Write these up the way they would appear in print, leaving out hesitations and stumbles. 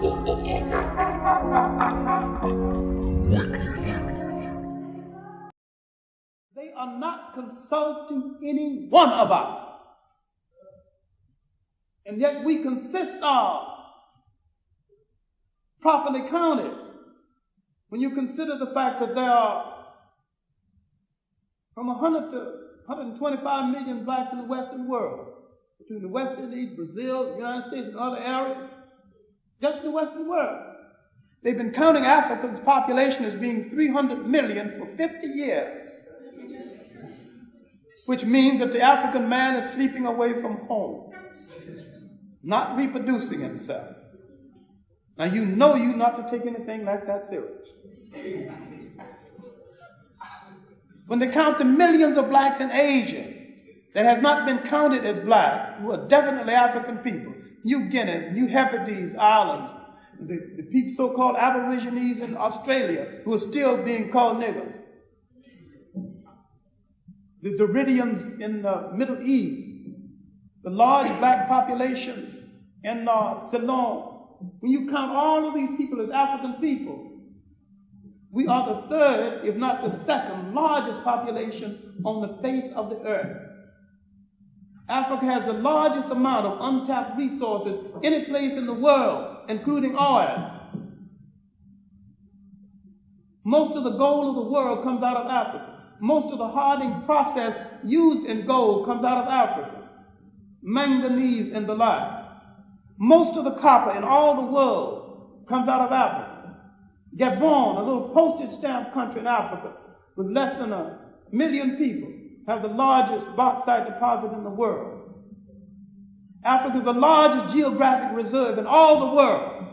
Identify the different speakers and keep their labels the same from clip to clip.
Speaker 1: They are not consulting any one of us. And yet we consist of, properly counted, when you consider the fact that there are from 100 to 125 million blacks in the Western world, between the West Indies, Brazil, the United States, and other areas, just in the Western world. They've been counting Africa's population as being 300 million for 50 years, which means that the African man is sleeping away from home, not reproducing himself. Now you know you not to take anything like that serious. When they count the millions of blacks in Asia that has not been counted as blacks, who are definitely African people, New Guinea, New Hebrides Islands, the people so-called Aborigines in Australia who are still being called niggers, the Doridians in the Middle East, the large black population in Ceylon. When you count all of these people as African people, we are the third, if not the second, largest population on the face of the earth. Africa has the largest amount of untapped resources any place in the world, including oil. Most of the gold of the world comes out of Africa. Most of the hardening process used in gold comes out of Africa. Manganese and the like. Most of the copper in all the world comes out of Africa. Gabon, a little postage stamp country in Africa with less than 1 million people, have the largest bauxite deposit in the world. Africa is the largest geographic reserve in all the world.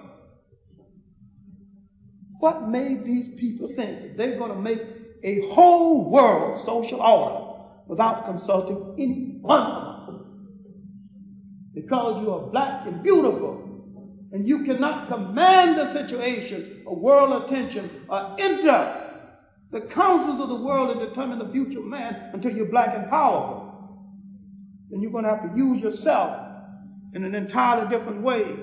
Speaker 1: What made these people think that they're going to make a whole world social order without consulting any one of us? Because you are black and beautiful, and you cannot command the situation of world attention or enter the councils of the world and determine the future of man until you're black and powerful. Then you're going to have to use yourself in an entirely different way.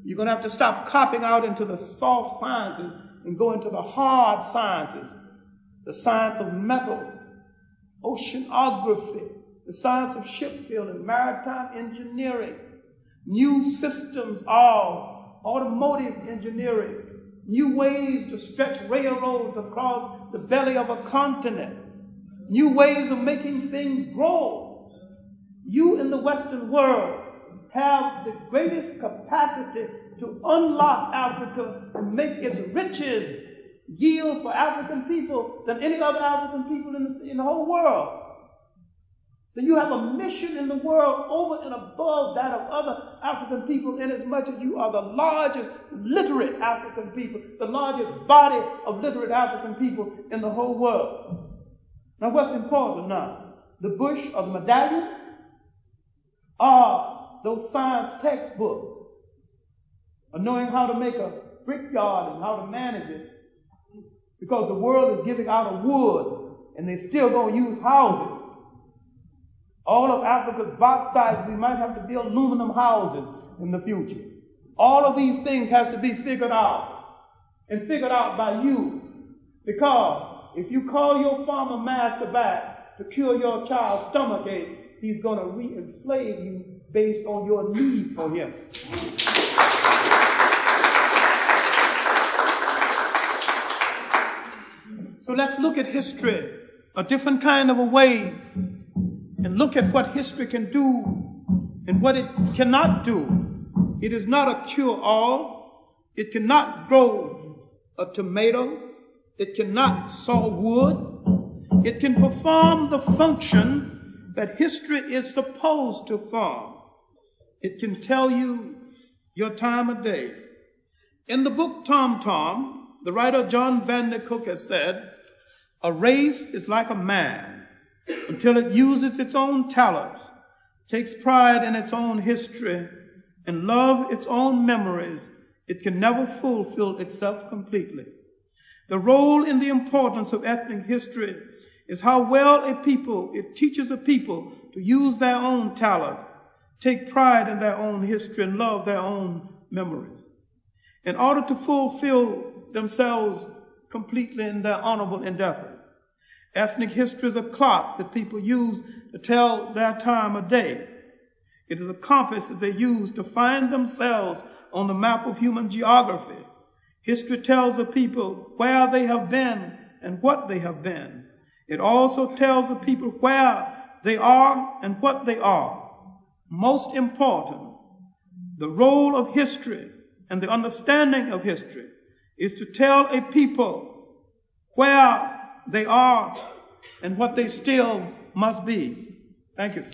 Speaker 1: You're going to have to stop copping out into the soft sciences and go into the hard sciences, the science of metals, oceanography, the science of shipbuilding, maritime engineering, new systems of automotive engineering, new ways to stretch railroads across the belly of a continent, new ways of making things grow. You in the Western world have the greatest capacity to unlock Africa and make its riches yield for African people than any other African people in the whole world. So you have a mission in the world over and above that of other African people, inasmuch as you are the largest literate African people, the largest body of literate African people in the whole world. Now what's important now? The bush or the medallion? Or those science textbooks? Or knowing how to make a brickyard and how to manage it? Because the world is giving out of wood and they're still going to use houses. All of Africa's bauxite, we might have to build aluminum houses in the future. All of these things has to be figured out, and figured out by you. Because if you call your former master back to cure your child's stomach ache, he's going to re-enslave you based on your need for him. So let's look at history a different kind of a way, and look at what history can do and what it cannot do. It is not a cure-all. It cannot grow a tomato. It cannot saw wood. It can perform the function that history is supposed to perform. It can tell you your time of day. In the book Tom Tom, the writer John Van Der Cook has said, a race is like a man. Until it uses its own talents, takes pride in its own history, and loves its own memories, it can never fulfill itself completely. The role and the importance of ethnic history is how well it teaches a people to use their own talent, take pride in their own history, and love their own memories. in order to fulfill themselves completely in their honorable endeavor. Ethnic history is a clock that people use to tell their time of day. It is a compass that they use to find themselves on the map of human geography. History tells the people where they have been and what they have been. It also tells the people where they are and what they are. Most important, the role of history and the understanding of history is to tell a people where they are and what they still must be. Thank you.